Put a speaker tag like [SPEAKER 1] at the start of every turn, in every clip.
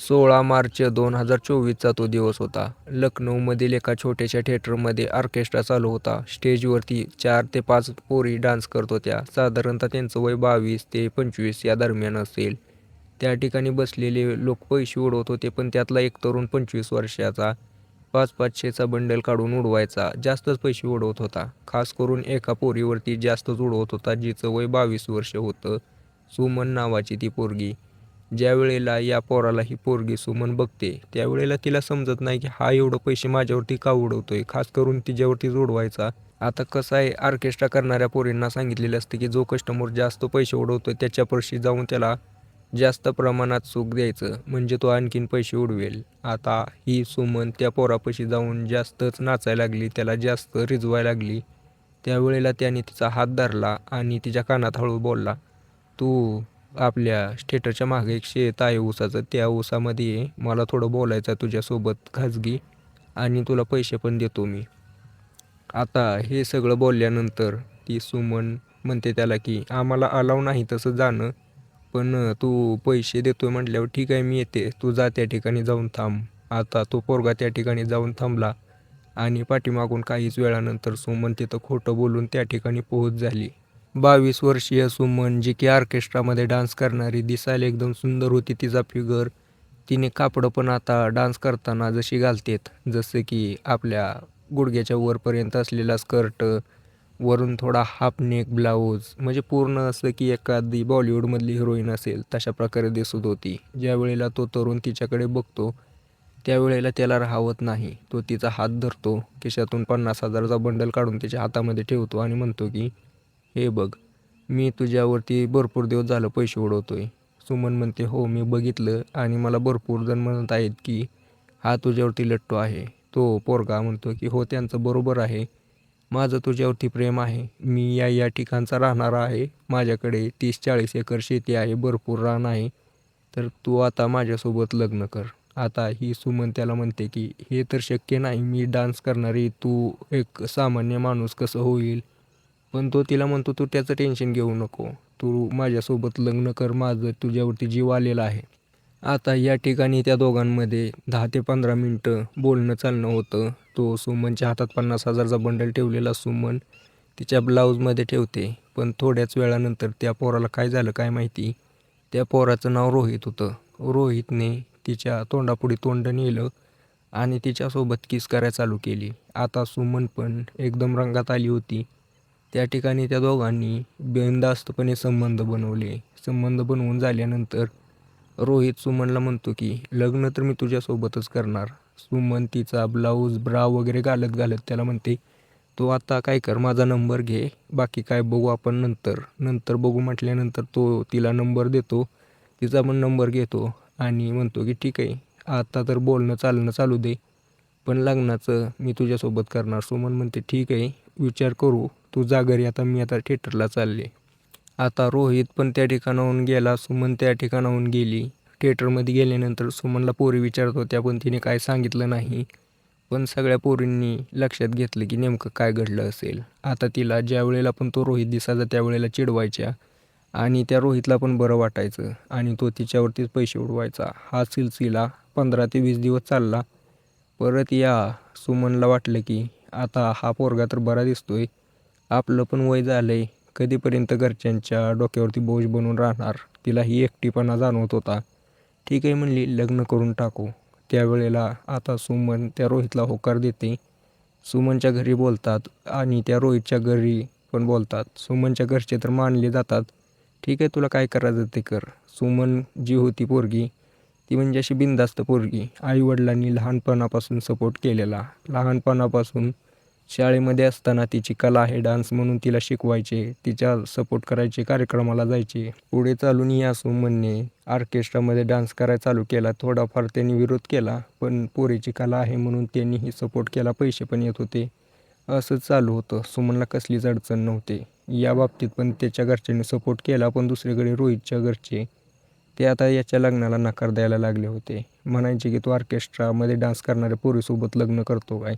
[SPEAKER 1] 16 मार्च 2024चा तो दिवस होता. लखनौमधील एका छोट्याशा थिएटरमध्ये ऑर्केस्ट्रा चालू होता. स्टेजवरती 4 ते 5 पोरी डान्स करत होत्या. साधारणतः त्यांचं वय 22 ते 25 या दरम्यान असेल. त्या ठिकाणी बसलेले लोक पैसे उडवत होते, पण त्यातला एक तरुण 25 वर्षाचा 500-500चा बंडल काढून उडवायचा. जास्तच पैसे उडवत होता. खास करून एका पोरीवरती जास्तच उडवत होता, जिचं वय 22 वर्ष होतं. सुमन नावाची ती पोरगी. ज्यावेळेला या पोराला ही पोरगी सुमन बघते, त्यावेळेला तिला समजत नाही की हा एवढं पैसे माझ्यावरती का उडवतोय, खास करून तिच्यावरतीच उडवायचा. आता कसं आहे, ऑर्केस्ट्रा करणाऱ्या पोरींना सांगितलेलं असतं की जो कस्टमर जास्त पैसे उडवतोय त्याच्यापाशी जाऊन त्याला जास्त प्रमाणात सूट द्यायचं, म्हणजे तो आणखीन पैसे उडवेल. आता ही सुमन त्या पोरापाशी जाऊन जास्तच नाचायला लागली, त्याला जास्त रिजवायला लागली. त्यावेळेला त्याने तिचा हात धरला आणि तिच्या कानात हळू बोलला, तू आपल्या थिएटरच्या मागे एक शेत आहे ऊसाचं, त्या ऊसामध्ये ये, मला थोडं बोलायचं आहे तुझ्यासोबत खाजगी, आणि तुला पैसे पण देतो मी. आता हे सगळं बोलल्यानंतर ती सुमन म्हणते त्याला की आम्हाला अलाव नाही तसं जाणं, पण तू पैसे देतोय म्हटल्यावर ठीक आहे, मी येते, तू जा त्या ठिकाणी जाऊन थांब. आता तो पोरगा त्या ठिकाणी जाऊन थांबला आणि पाठीमागून काहीच वेळानंतर सुमन तिथं खोटं बोलून त्या ठिकाणी पोहोच झाली. 22 वर्षीय सुमन, जी की ऑर्केस्ट्रामध्ये डान्स करणारी, दिसायला एकदम सुंदर होती तिचा फिगर. तिने कापडं पण आता डान्स करताना जशी घालतेत, जसं की आपल्या गुडघ्याच्या वरपर्यंत असलेला स्कर्ट, वरून थोडा हाफ नेक ब्लाऊज, म्हणजे पूर्ण असं की एखादी बॉलिवूडमधली हिरोईन असेल तशा प्रकारे दिसत होती. ज्यावेळेला तो तरुण तिच्याकडे बघतो, त्यावेळेला त्याला राहवत नाही. तो तिचा हात धरतो, खिशातून 50,000चा बंडल काढून तिच्या हातामध्ये ठेवतो आणि म्हणतो की हे बघ, मी तुझ्यावरती भरपूर दिवस झालं पैसे उडवतोय. सुमन म्हणते, हो मी बघितलं आणि मला भरपूर जण म्हणत आहेत की हा तुझ्यावरती लट्टू आहे. तो पोरगा म्हणतो की हो, त्यांचं बरोबर आहे, माझं तुझ्यावरती प्रेम आहे, मी या या ठिकाणचा राहणारा आहे, माझ्याकडे 30-40 एकर शेती आहे, भरपूर रान आहे, तर तू आता माझ्यासोबत लग्न कर. आता ही सुमन त्याला म्हणते की हे तर शक्य नाही, मी डान्स करणारी, तू एक सामान्य माणूस कसं होईल. पण तो तिला म्हणतो, तू त्याचं टेन्शन घेऊ नको, तू माझ्यासोबत लग्न कर, माझं तुझ्यावरती जीव आलेला आहे. आता या ठिकाणी त्या दोघांमध्ये 10 ते 15 मिनटं बोलणं चालणं होतं. तो सुमनच्या हातात 50,000चा बंडल ठेवलेला सुमन तिच्या ब्लाऊजमध्ये ठेवते. पण थोड्याच वेळानंतर त्या पोराला काय झालं काय माहिती, त्या पोराचं नाव रोहित होतं. रोहितने तिच्या तोंडापुढे तोंड नेलं आणि तिच्यासोबत किस करायला चालू केली. आता सुमन पण एकदम रंगात आली होती. त्या ठिकाणी त्या दोघांनी बिनधास्तपणे संबंध बनवले. संबंध बनवून झाल्यानंतर रोहित सुमनला म्हणतो की लग्न तर मी तुझ्यासोबतच करणार. सुमन तिचा ब्लाऊज ब्रा वगैरे घालत घालत त्याला म्हणते, तो आता काय कर, माझा नंबर घे, बाकी काय बघू आपण नंतर, नंतर बघू म्हटल्यानंतर तो तिला नंबर देतो. तिचा पण नंबर घेतो आणि म्हणतो की ठीक आहे, आता तर बोलणं चालणं चालू दे, पण लग्नाचं मी तुझ्यासोबत करणार. सुमन म्हणते ठीक आहे, विचार करू, तू जा घरी, आता मी आता थिएटरला चालले. आता रोहित पण त्या ठिकाणाहून गेला, सुमन त्या ठिकाणाहून गेली. थिएटरमध्ये गेल्यानंतर सुमनला पोरी विचारत होत्या, पण तिने काय सांगितलं नाही. पण सगळ्या पोरींनी लक्षात घेतलं की नेमकं काय घडलं असेल. आता तिला ज्या वेळेला पण तो रोहित दिसायचा त्यावेळेला चिडवायच्या आणि त्या रोहितला पण बरं वाटायचं आणि तो तिच्यावरतीच पैसे उडवायचा. हा सिलसिला 15 ते 20 दिवस चालला. परत या सुमनला वाटलं की आता हा पोरगा तर बरा दिसतोय, आपलं पण वय झालंय, कधीपर्यंत घरच्यांच्या डोक्यावरती बोज बनून राहणार. तिलाही एकटेपणा जाणवत होता. ठीक आहे म्हणली, लग्न करून टाकू. त्यावेळेला आता सुमन त्या रोहितला होकार देते. सुमनच्या घरी बोलतात आणि त्या रोहितच्या घरी पण बोलतात. सुमनच्या घरचे तर मानले जातात. ठीक आहे, तुला काय करायचं ते कर. सुमन जी होती पोरगी, ती म्हणजे अशी बिनधास्त पोरगी. आईवडिलांनी लहानपणापासून सपोर्ट केलेला. लहानपणापासून शाळेमध्ये असताना तिची कला आहे डान्स म्हणून तिला शिकवायचे, तिच्या सपोर्ट करायचे, कार्यक्रमाला जायचे. पुढे चालून या सुमनने ऑर्केस्ट्रामध्ये डान्स करायला चालू केला. थोडाफार त्यांनी विरोध केला, पण पोरीची कला आहे म्हणून त्यांनीही सपोर्ट केला, पैसे पण येत होते. असंच चालू होतं. सुमनला कसलीच अडचण नव्हती. या बाबतीत पण त्याच्या घरच्यांनी सपोर्ट केला, पण दुसरीकडे रोहितच्या घरचे ते आता याच्या लग्नाला नकार द्यायला लागले होते. म्हणायचे की तू ऑर्केस्ट्रामध्ये डान्स करणाऱ्या पोरीसोबत लग्न करतो काय.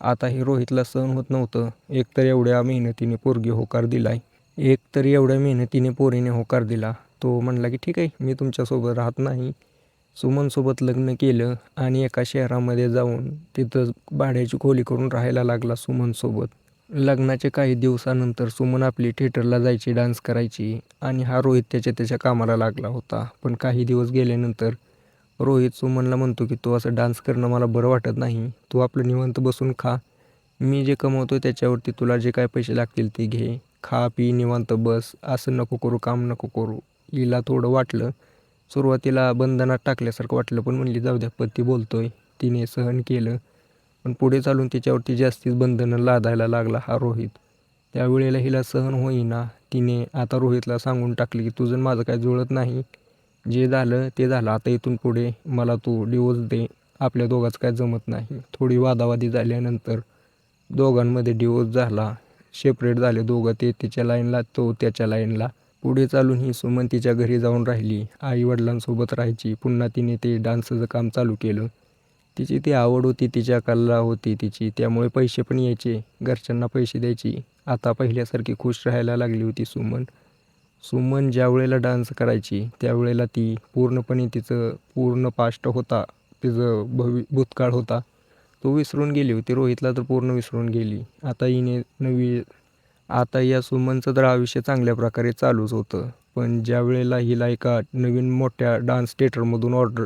[SPEAKER 1] आता हे रोहितला सहन होत नव्हतं. एकतर एवढ्या मेहनतीने पोरगी होकार दिलाय, एकतर एवढ्या मेहनतीने पोरीने होकार दिला. तो म्हणला की ठीक आहे, मी तुमच्यासोबत राहत नाही, सुमनसोबत लग्न केलं आणि एका शहरामध्ये जाऊन तिथं भाड्याची खोली करून राहायला लागला सुमनसोबत. लग्नाच्या काही दिवसानंतर सुमन आपली थिएटरला जायची, डान्स करायची आणि हा रोहित त्याच्या कामाला लागला होता. पण काही दिवस गेल्यानंतर रोहित सुमनला म्हणतो की तू असं डान्स करणं मला बरं वाटत नाही. तू आपलं निवांत बसून खा. मी जे कमवतो त्याच्यावरती तुला जे काय पैसे लागतील ते घे. खा, पी, निवांत बस. असं नको करू, काम नको करू. हिला थोडं वाटलं. सुरुवातीला बंधनात टाकल्यासारखं वाटलं, पण म्हणली जाऊ द्या, पती बोलतोय. तिने सहन केलं. पण पुढे चालून तिच्यावरती जास्तीच बंधनं लादायला लागला हा रोहित. त्यावेळेला हिला सहन होईना. तिने आता रोहितला सांगून टाकले की तुझं माझं काय जुळत नाही. जे झालं ते झालं. आता इथून पुढे मला तू डिवोर्स दे. आपल्या दोघांचं काय जमत नाही. थोडी वादावादी झाल्यानंतर दोघांमध्ये डिवोर्स झाला. सेपरेट झाले दोघं. ते तिच्या लाईनला, तो त्याच्या लाईनला. पुढे चालून ही सुमन तिच्या घरी जाऊन राहिली. आई-वडिलांसोबत राहायची. पुन्हा तिने ते डान्सचं काम चालू केलं. तिची ती आवड होती, तिच्या कला होती तिची. त्यामुळे पैसे पण यायचे. घरच्यांना पैसे द्यायची. आता पहिल्यासारखी खुश राहायला लागली होती सुमन. सुमन ज्यावेळेला डान्स करायची त्यावेळेला ती पूर्णपणे तिचं पूर्ण पास्ट होता, तिचं भूतकाळ होता, तो विसरून गेली होती. रोहितला तर पूर्ण विसरून गेली. आता या सुमनचं तर आयुष्य चांगल्या प्रकारे चालूच होतं. पण ज्यावेळेला हिला एका नवीन मोठ्या डान्स थिएटरमधून ऑर्डर,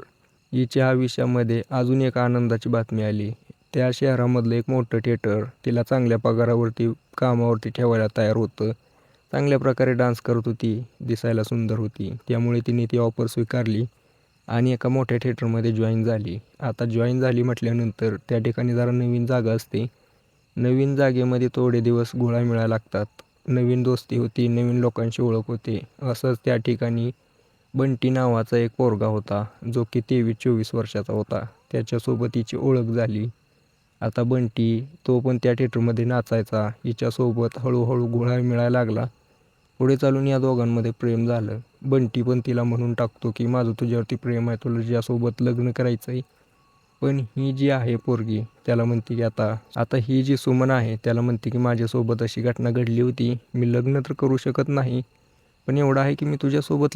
[SPEAKER 1] हिच्या आयुष्यामध्ये अजून एक आनंदाची बातमी आली. त्या शहरामधलं एक मोठं थिएटर तिला चांगल्या पगारावरती कामावरती ठेवायला तयार होतं. चांगल्या प्रकारे डान्स करत होती, दिसायला सुंदर होती. त्यामुळे तिने ती ऑफर स्वीकारली आणि एका मोठ्या थिएटरमध्ये जॉईन झाली. आता जॉईन झाली म्हटल्यानंतर त्या ठिकाणी जरा नवीन जागा असते. नवीन जागेमध्ये थोडे दिवस घुळामिळा लागतात. नवीन दोस्ती होती, नवीन लोकांशी ओळख होते. असंच त्या ठिकाणी बंटी नावाचा एक पोरगा होता, जो की 23-24 वर्षाचा होता. त्याच्यासोबत हिची ओळख झाली. आता बंटी, तो पण त्या थिएटरमध्ये नाचायचा. हिच्यासोबत हळूहळू घुळाळ मिळायला लागला. पुढे चालून या दोघांमध्ये प्रेम झालं. बंटी पण तिला म्हणून टाकतो की माझं तुझ्यावरती प्रेम आहे, तुला तुझ्यासोबत लग्न करायचं आहे. पण ही जी आहे पोरगी त्याला म्हणते की आता ही जी सुमन आहे त्याला म्हणते की माझ्यासोबत अशी घटना घडली होती. मी लग्न तर करू शकत नाही, पण एवढं आहे की मी तुझ्यासोबत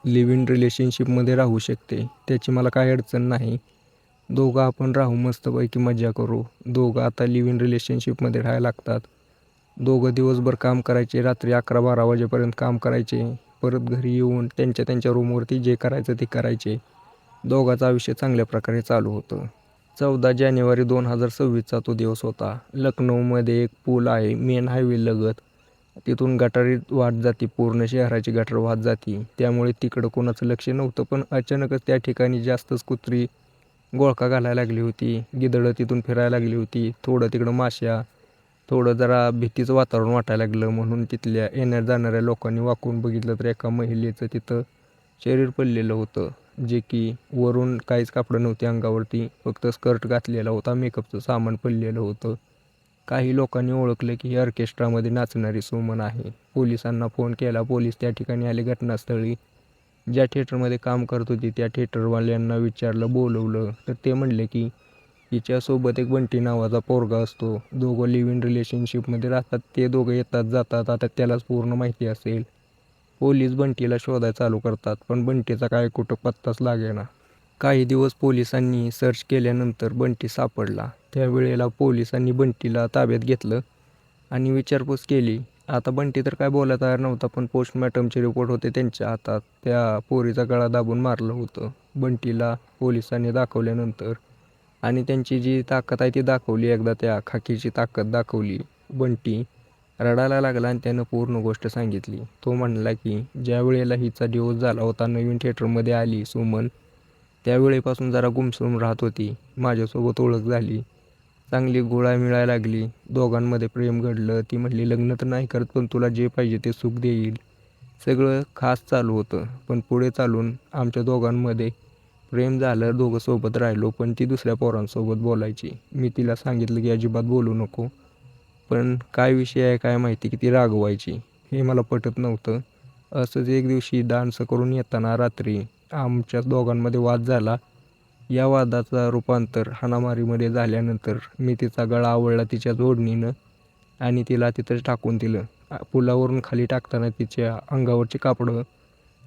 [SPEAKER 1] लिव्ह इन रिलेशनशिपमध्ये राहू शकते. त्याची मला काय अडचण नाही. दोघं आपण राहू, मस्तपैकी मजा करू. दोघं आता लिव्ह इन रिलेशनशिपमध्ये राहायला लागतात. दोघं दिवसभर काम करायचे, रात्री 11-12 वाजेपर्यंत काम करायचे. परत घरी येऊन त्यांच्या रूमवरती जे करायचं ते करायचे. दोघांचं आयुष्य चांगल्या प्रकारे चालू होतं. 14 जानेवारी 2026चा तो दिवस होता. लखनौमध्ये एक पूल आहे मेन हायवे लगत. तिथून गटारीत वाहत जाते, पूर्ण शहराची गटार वाहत जाते. त्यामुळे तिकडं कोणाचं लक्ष नव्हतं. पण अचानकच त्या ठिकाणी जास्तच कुत्री घोळका घालायला लागली होती. गिधडं तिथून फिरायला लागली होती. थोडं तिकडं माश्या, थोडं जरा भीतीचं वातावरण वाटायला लागलं. म्हणून तिथल्या येण्या जाणाऱ्या लोकांनी वाकून बघितलं तर एका महिलेचं तिथं शरीर पडलेलं होतं, जे की वरून काहीच कापडं नव्हती अंगावरती, फक्त स्कर्ट घातलेला होता. मेकअपचं सामान पडलेलं होतं. काही लोकांनी ओळखलं की ही ऑर्केस्ट्रामध्ये नाचणारी सुमन आहे. पोलिसांना फोन केला. पोलीस त्या ठिकाणी आले घटनास्थळी. ज्या थिएटरमध्ये काम करत होती त्या थिएटरवाल्यांना विचारलं, बोलवलं, तर ते म्हणले की हिच्यासोबत एक बंटी नावाचा पोरगा असतो. दोघं लिव्ह इन रिलेशनशिपमध्ये राहतात. ते दोघं येतात जातात. आता त्यालाच पूर्ण माहिती असेल. पोलीस बंटीला शोधायला चालू करतात, पण बंटीचा काय कुठं पत्ताच लागेना. काही दिवस पोलिसांनी सर्च केल्यानंतर बंटी सापडला. त्यावेळेला पोलिसांनी बंटीला ताब्यात घेतलं आणि विचारपूस केली. आता बंटी तर काय बोलायला तयार नव्हता, पण पोस्टमॉर्टमचे रिपोर्ट होते त्यांच्या हातात. त्या पोरीचा गळा दाबून मारलं होतं. बंटीला पोलिसांनी दाखवल्यानंतर आणि त्यांची जी ताकद आहे ती दाखवली. एकदा त्या खाकीची ताकद दाखवली. बंटी रडायला लागला आणि त्यानं पूर्ण गोष्ट सांगितली. तो म्हणला की ज्या वेळेला हिचा डिवोर्स झाला होता, नवीन थिएटरमध्ये आली सुमन, त्यावेळेपासून जरा गुमसुम राहत होती. माझ्यासोबत ओळख झाली, चांगली गोळा मिळायला लागली, दोघांमध्ये प्रेम घडलं. ती म्हटली लग्न तर नाही करत, पण तुला जे पाहिजे ते सुख देईल. सगळं खास चालू होतं. पण पुढे चालून आमच्या दोघांमध्ये प्रेम झालं, दोघं सोबत राहिलो. पण ती दुसऱ्या पोरांसोबत बोलायची. मी तिला सांगितलं की अजिबात बोलू नको, पण काय विषय आहे काय माहिती की ती रागवायची. हे मला पटत नव्हतं. असंच एक दिवशी डान्स करून येताना रात्री आमच्या दोघांमध्ये वाद झाला. या वादाचा रूपांतर हाणामारीमध्ये झाल्यानंतर मी तिचा गळा आवळला तिच्या जोडणीनं आणि तिला तिथंच टाकून दिलं. पुलावरून खाली टाकताना तिच्या अंगावरची कापडं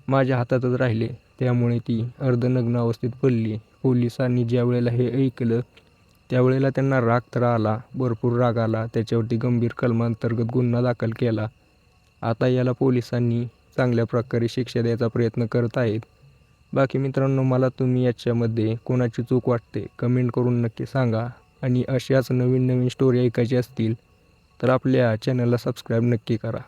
[SPEAKER 1] माझ्या हातातच राहिले. त्यामुळे ती अर्धनग्न अवस्थेत पडली. पोलिसांनी ज्या वेळेला हे ऐकलं त्यावेळेला त्यांना राग तर आला, भरपूर राग आला. त्याच्यावरती गंभीर कलमांतर्गत गुन्हा दाखल केला. आता याला पोलिसांनी चांगल्या प्रकारे शिक्षा द्यायचा प्रयत्न करत आहेत. बाकी मित्रांनो, मला तुम्ही याच्यामध्ये कोणाची चूक वाटते कमेंट करून नक्की सांगा. आणि अशाच नवीन नवीन स्टोरी ऐकायची असतील तर आपल्या चॅनलला सबस्क्राईब नक्की करा.